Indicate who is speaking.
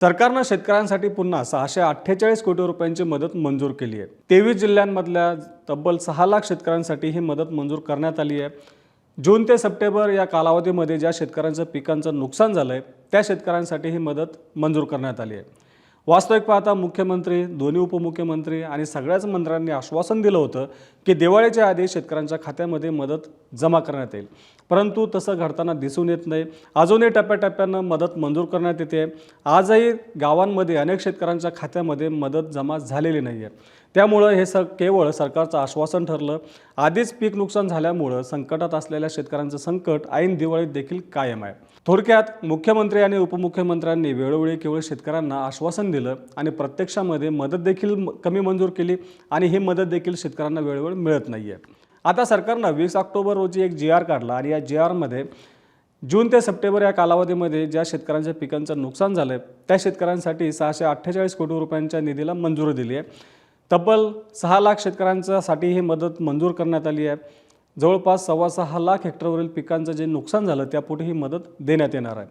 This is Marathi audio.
Speaker 1: सरकारनं शेतकऱ्यांसाठी पुन्हा 648 कोटी रुपयांची मदत मंजूर केली आहे। 23 जिल्ह्यांमधल्या तब्बल 6 लाख शेतकऱ्यांसाठी ही मदत मंजूर करण्यात आली आहे। जून ते सप्टेंबर या कालावधीमध्ये ज्या शेतकऱ्यांचं पिकांचं नुकसान झालंय त्या शेतकऱ्यांसाठी ही मदत मंजूर करण्यात आली आहे। वास्तविक पाहता मुख्यमंत्री, दोन्ही उपमुख्यमंत्री आणि सगळ्याच मंत्र्यांनी आश्वासन दिलं होतं की दिवाळीच्या आधी शेतकऱ्यांच्या खात्यामध्ये मदत जमा करण्यात येईल, परंतु तसं घडताना दिसून येत नाही। अजूनही टप्प्याटप्प्यानं मदत मंजूर करण्यात येते। आजही गावांमध्ये अनेक शेतकऱ्यांच्या खात्यामध्ये मदत जमा झालेली नाही आहे। त्यामुळे हे केवळ सरकारचं आश्वासन ठरलं। आधीच पीक नुकसान झाल्यामुळे संकटात असलेल्या शेतकऱ्यांचं संकट ऐन दिवाळीत देखील कायम आहे। थोडक्यात मुख्यमंत्री आणि उपमुख्यमंत्र्यांनी वेळोवेळी केवळ शेतकऱ्यांना आश्वासन दिलं आणि प्रत्यक्षामध्ये मदत देखील कमी मंजूर केली आणि ही मदत देखील शेतकऱ्यांना वेळोवेळी मिळत नाहीये। आता सरकारनं 20 ऑक्टोबर रोजी एक GR काढला आणि या GR मध्ये जून ते सप्टेंबर या कालावधीमध्ये ज्या शेतकऱ्यांच्या पिकांचं नुकसान झालंय त्या शेतकऱ्यांसाठी 648 कोटी रुपयांच्या निधीला मंजुरी दिली आहे। तब्बल 6 लाख शेतकऱ्यांसाठी ही मदत मंजूर करण्यात आली आहे। जवळपास 6.25 लाख हेक्टरवरील पिकांचं जे नुकसान झालं त्यापोटी ही मदत देण्यात येणार आहे।